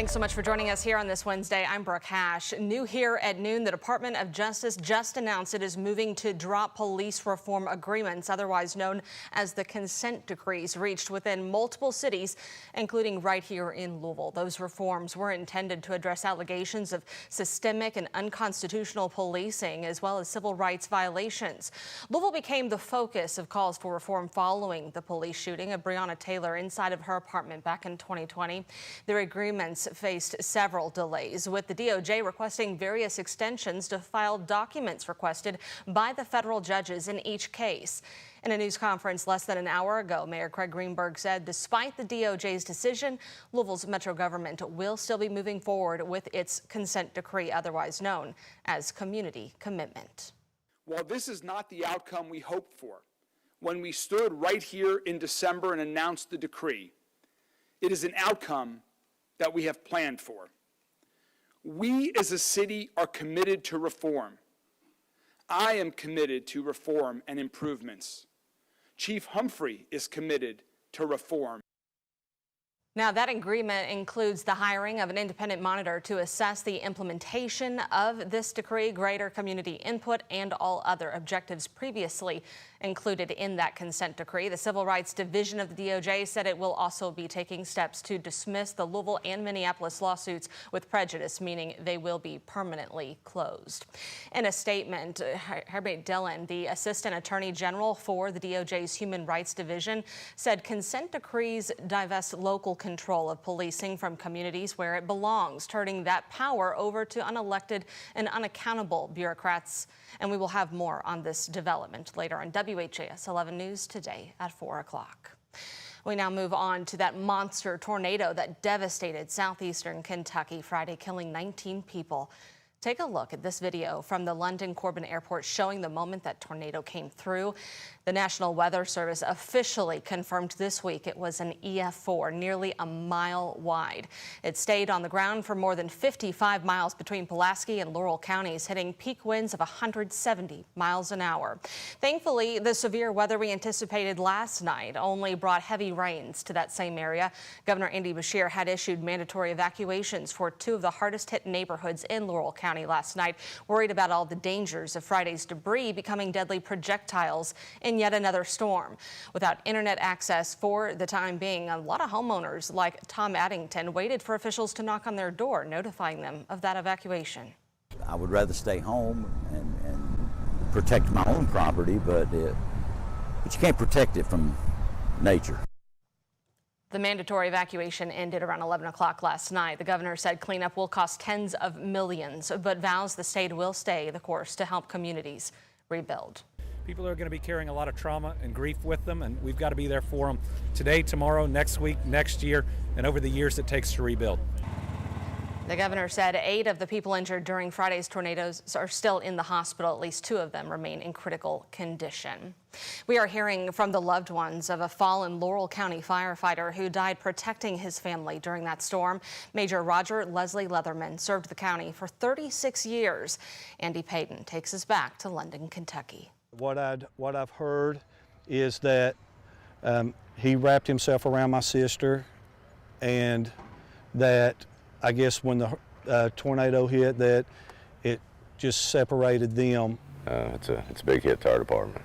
Thanks so much for joining us here on this Wednesday. I'm Brooke Hash. New here at noon, the Department of Justice just announced it is moving to drop police reform agreements, otherwise known as the consent decrees, reached within multiple cities, including right here in Louisville. Those reforms were intended to address allegations of systemic and unconstitutional policing, as well as civil rights violations. Louisville became the focus of calls for reform following the police shooting of Breonna Taylor inside of her apartment back in 2020. Their agreements faced several delays, with the DOJ requesting various extensions to file documents requested by the federal judges in each case. In a news conference less than an hour ago, Mayor Craig Greenberg said despite the DOJ's decision, Louisville's metro government will still be moving forward with its consent decree, otherwise known as community commitment. While this is not the outcome we hoped for when we stood right here in December and announced the decree, it is an outcome that we have planned for. We as a city are committed to reform. I am committed to reform and improvements. Chief Humphrey is committed to reform. Now, that agreement includes the hiring of an independent monitor to assess the implementation of this decree, greater community input, and all other objectives previously included in that consent decree. The Civil Rights Division of the DOJ said it will also be taking steps to dismiss the Louisville and Minneapolis lawsuits with prejudice, meaning they will be permanently closed. In a statement, Herbert Dillon, the Assistant Attorney General for the DOJ's Human Rights Division, said consent decrees divest local control of policing from communities where it belongs, turning that power over to unelected and unaccountable bureaucrats. And we will have more on this development later on WHAS11 News today at 4 o'clock. We now move on to that monster tornado that devastated southeastern Kentucky Friday, killing 19 people. Take a look at this video from the London Corbin Airport showing the moment that tornado came through. The National Weather Service officially confirmed this week it was an EF4, nearly a mile wide. It stayed on the ground for more than 55 miles between Pulaski and Laurel counties, hitting peak winds of 170 miles an hour. Thankfully, the severe weather we anticipated last night only brought heavy rains to that same area. Governor Andy Beshear had issued mandatory evacuations for two of the hardest hit neighborhoods in Laurel County last night, worried about all the dangers of Friday's debris becoming deadly projectiles in yet another storm. Without internet access for the time being, a lot of homeowners like Tom Addington waited for officials to knock on their door, notifying them of that evacuation. I would rather stay home and protect my own property, but you can't protect it from nature. The mandatory evacuation ended around 11 o'clock last night. The governor said cleanup will cost tens of millions, but vows the state will stay the course to help communities rebuild. People are going to be carrying a lot of trauma and grief with them, and we've got to be there for them today, tomorrow, next week, next year, and over the years it takes to rebuild. The governor said 8 of the people injured during Friday's tornadoes are still in the hospital. At least 2 of them remain in critical condition. We are hearing from the loved ones of a fallen Laurel County firefighter who died protecting his family during that storm. Major Roger Leslie Leatherman served the county for 36 years. Andy Payton takes us back to London, Kentucky. What I've heard is that he wrapped himself around my sister, and that I guess when the tornado hit, that it just separated them. It's a big hit to our department.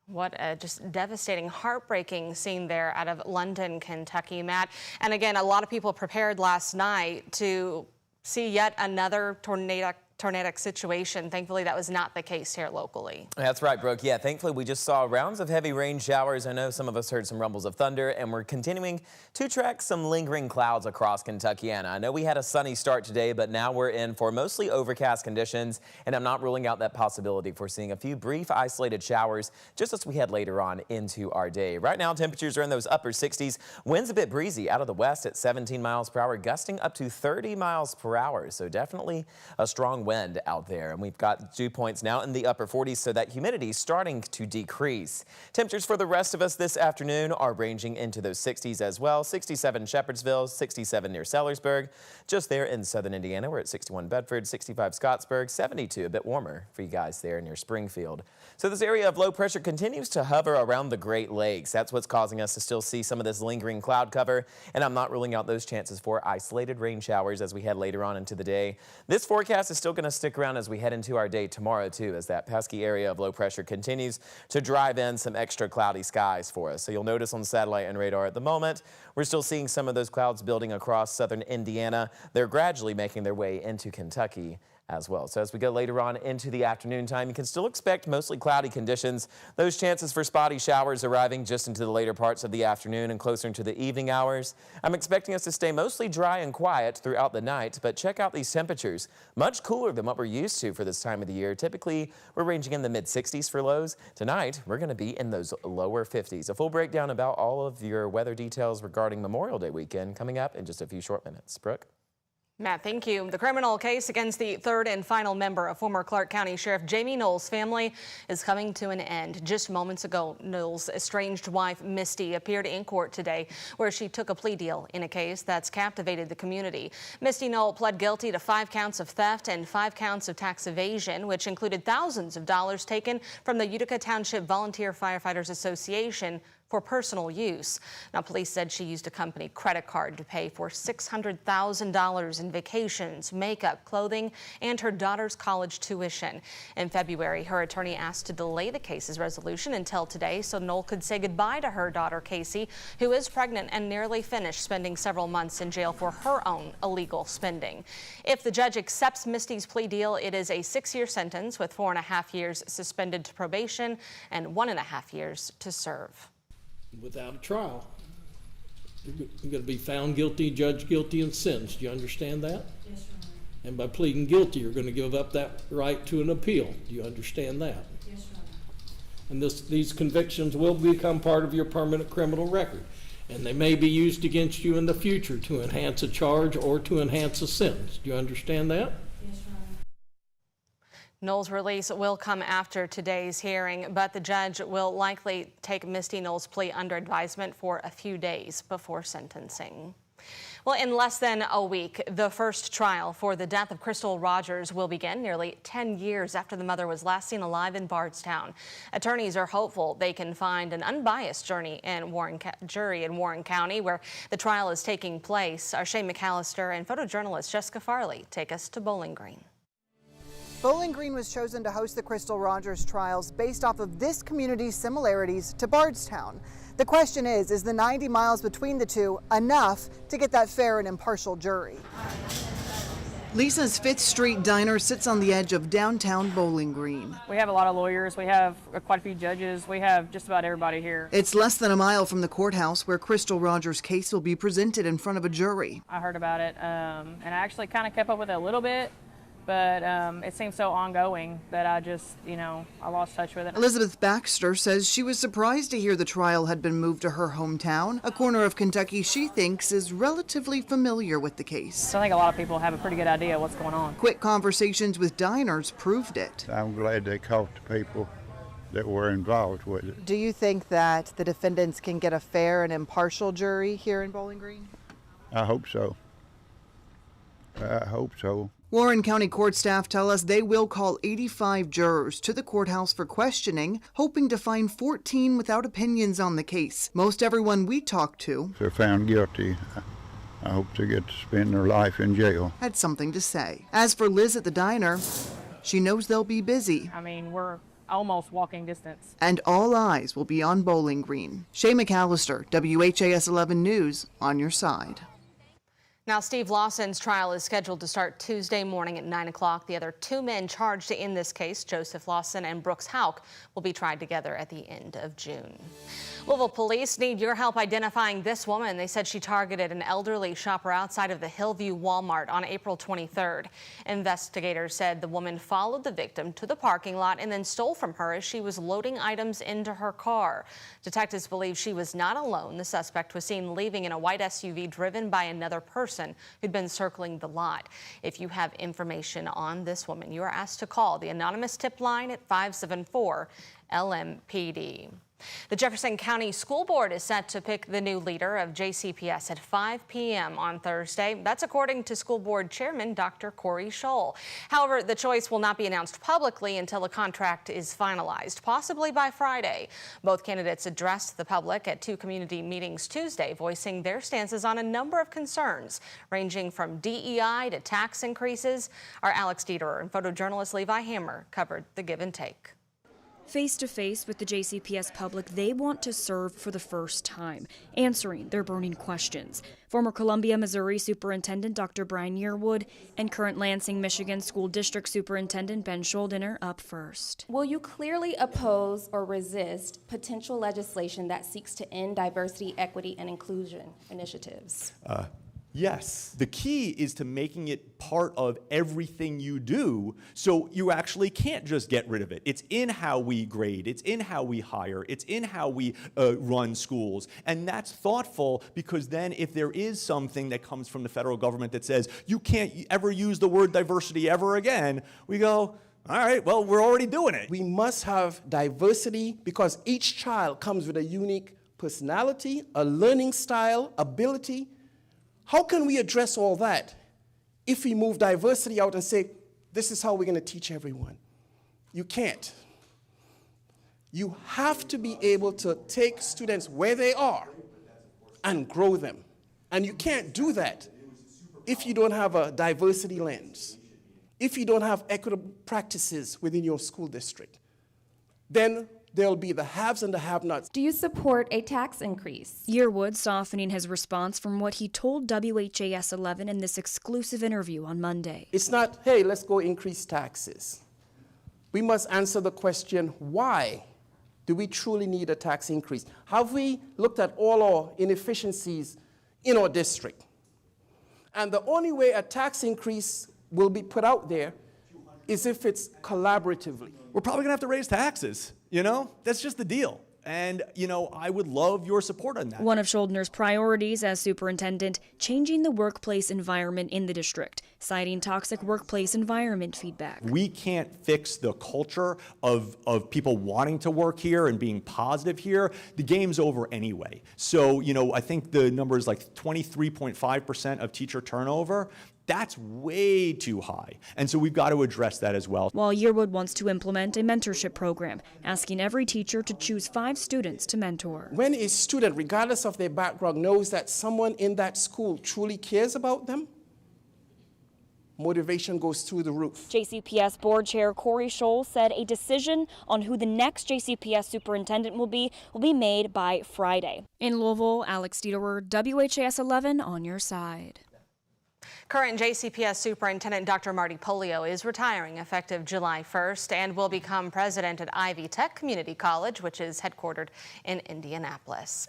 What a just devastating, heartbreaking scene there out of London, Kentucky, Matt. And again, a lot of people prepared last night to see yet another tornadic situation. Thankfully, that was not the case here locally. That's right, Brooke. Yeah, thankfully, we just saw rounds of heavy rain showers. I know some of us heard some rumbles of thunder, and we're continuing to track some lingering clouds across Kentucky. And I know we had a sunny start today, but now we're in for mostly overcast conditions, and I'm not ruling out that possibility for seeing a few brief isolated showers just as we head later on into our day. Right now, temperatures are in those upper 60s. Winds a bit breezy out of the west at 17 miles per hour, gusting up to 30 miles per hour. So definitely a strong wind wind out there, and we've got dew points now in the upper 40s, so that humidity is starting to decrease. Temperatures for the rest of us this afternoon are ranging into those 60s as well. 67 Shepherdsville, 67 near Sellersburg. Just there in southern Indiana, we're at 61 Bedford, 65 Scottsburg, 72, a bit warmer for you guys there near Springfield. So this area of low pressure continues to hover around the Great Lakes. That's what's causing us to still see some of this lingering cloud cover, and I'm not ruling out those chances for isolated rain showers as we head later on into the day. This forecast is still going to stick around as we head into our day tomorrow too, as that pesky area of low pressure continues to drive in some extra cloudy skies for us. So you'll notice on satellite and radar at the moment, we're still seeing some of those clouds building across southern Indiana. They're gradually making their way into Kentucky as well. So as we go later on into the afternoon time, you can still expect mostly cloudy conditions. Those chances for spotty showers arriving just into the later parts of the afternoon and closer into the evening hours. I'm expecting us to stay mostly dry and quiet throughout the night, but check out these temperatures. Much cooler than what we're used to for this time of the year. Typically, we're ranging in the mid-60s for lows. Tonight, we're going to be in those lower 50s. A full breakdown about all of your weather details regarding Memorial Day weekend coming up in just a few short minutes. Brooke? Matt, thank you. The criminal case against the third and final member of former Clark County Sheriff Jamie Null's family is coming to an end. Just moments ago, Null's estranged wife, Misty, appeared in court today where she took a plea deal in a case that's captivated the community. Misty Null pled guilty to 5 counts of theft and 5 counts of tax evasion, which included thousands of dollars taken from the Utica Township Volunteer Firefighters Association for personal use. Now, police said she used a company credit card to pay for $600,000 in vacations, makeup, clothing, and her daughter's college tuition. In February, her attorney asked to delay the case's resolution until today so Null could say goodbye to her daughter, Casey, who is pregnant and nearly finished spending several months in jail for her own illegal spending. If the judge accepts Misty's plea deal, it is a 6-year sentence with 4.5 years suspended to probation and 1.5 years to serve. Without a trial, you're going to be found guilty, judged guilty, and sentenced. Do you understand that? Yes, Your Honor. And by pleading guilty, you're going to give up that right to an appeal. Do you understand that? Yes, Your Honor. And these convictions will become part of your permanent criminal record. And they may be used against you in the future to enhance a charge or to enhance a sentence. Do you understand that? Yes, Your Honor. Null's release will come after today's hearing, but the judge will likely take Misty Null's plea under advisement for a few days before sentencing. Well, in less than a week, the first trial for the death of Crystal Rogers will begin nearly 10 years after the mother was last seen alive in Bardstown. Attorneys are hopeful they can find an unbiased jury in Warren County, where the trial is taking place. Our Shane McAllister and photojournalist Jessica Farley take us to Bowling Green. Bowling Green was chosen to host the Crystal Rogers trials based off of this community's similarities to Bardstown. The question is the 90 miles between the two enough to get that fair and impartial jury? Lisa's 5th Street Diner sits on the edge of downtown Bowling Green. We have a lot of lawyers, we have quite a few judges, we have just about everybody here. It's less than a mile from the courthouse where Crystal Rogers' case will be presented in front of a jury. I heard about it, and I actually kind of kept up with it a little bit, but it seems so ongoing that I just, I lost touch with it. Elizabeth Baxter says she was surprised to hear the trial had been moved to her hometown, a corner of Kentucky she thinks is relatively familiar with the case. So I think a lot of people have a pretty good idea what's going on. Quick conversations with diners proved it. I'm glad they caught the people that were involved with it. Do you think that the defendants can get a fair and impartial jury here in Bowling Green? I hope so. I hope so. Warren County court staff tell us they will call 85 jurors to the courthouse for questioning, hoping to find 14 without opinions on the case. Most everyone we talked to, If they're found guilty, I hope they get to spend their life in jail. had something to say. As for Liz at the diner, she knows they'll be busy. I mean, we're almost walking distance. And all eyes will be on Bowling Green. Shay McAllister, WHAS11 News, on your side. Now, Steve Lawson's trial is scheduled to start Tuesday morning at 9 o'clock. The other 2 men charged in this case, Joseph Lawson and Brooks Houck, will be tried together at the end of June. Louisville police need your help identifying this woman. They said she targeted an elderly shopper outside of the Hillview Walmart on April 23rd. Investigators said the woman followed the victim to the parking lot and then stole from her as she was loading items into her car. Detectives believe she was not alone. The suspect was seen leaving in a white SUV driven by another person. person who'd been circling the lot. If you have information on this woman, you are asked to call the anonymous tip line at 574 LMPD. The Jefferson County School Board is set to pick the new leader of JCPS at 5 p.m. on Thursday. That's according to School Board Chairman Dr. Corey Scholl. However, the choice will not be announced publicly until a contract is finalized, possibly by Friday. Both candidates addressed the public at 2 community meetings Tuesday, voicing their stances on a number of concerns, ranging from DEI to tax increases. Our Alex Dieterer and photojournalist Levi Hammer covered the give and take. Face to face with the JCPS public they want to serve for the first time, answering their burning questions. Former Columbia, Missouri Superintendent Dr. Brian Yearwood and current Lansing, Michigan School District Superintendent Ben Schuldiner up first. Will you clearly oppose or resist potential legislation that seeks to end diversity, equity, and inclusion initiatives? Yes. The key is to making it part of everything you do, so you actually can't just get rid of it. It's in how we grade, it's in how we hire, it's in how we run schools. And that's thoughtful, because then if there is something that comes from the federal government that says you can't ever use the word diversity ever again, we go, all right, well, we're already doing it. We must have diversity because each child comes with a unique personality, a learning style, ability. How can we address all that if we move diversity out and say, this is how we're going to teach everyone? You can't. You have to be able to take students where they are and grow them. And you can't do that if you don't have a diversity lens, if you don't have equitable practices within your school district. Then there'll be the haves and the have-nots. Do you support a tax increase? Yearwood softening his response from what he told WHAS11 in this exclusive interview on Monday. It's not, hey, let's go increase taxes. We must answer the question, why do we truly need a tax increase? Have we looked at all our inefficiencies in our district? And the only way a tax increase will be put out there is if it's collaboratively. We're probably gonna have to raise taxes. You know, that's just the deal. And, you know, I would love your support on that. One of Schuldiner's priorities as superintendent, changing the workplace environment in the district, citing toxic workplace environment feedback. We can't fix the culture of people wanting to work here and being positive here. The game's over anyway. So, you know, I think the number is like 23.5% of teacher turnover. That's way too high. And so we've got to address that as well. While Yearwood wants to implement a mentorship program, asking every teacher to choose 5 students to mentor. When a student, regardless of their background, knows that someone in that school truly cares about them, motivation goes through the roof. JCPS Board Chair Corey Scholl said a decision on who the next JCPS superintendent will be made by Friday. In Louisville, Alex Dieterer, WHAS11 on your side. Current JCPS Superintendent Dr. Marty Polio is retiring effective July 1st and will become president at Ivy Tech Community College, which is headquartered in Indianapolis.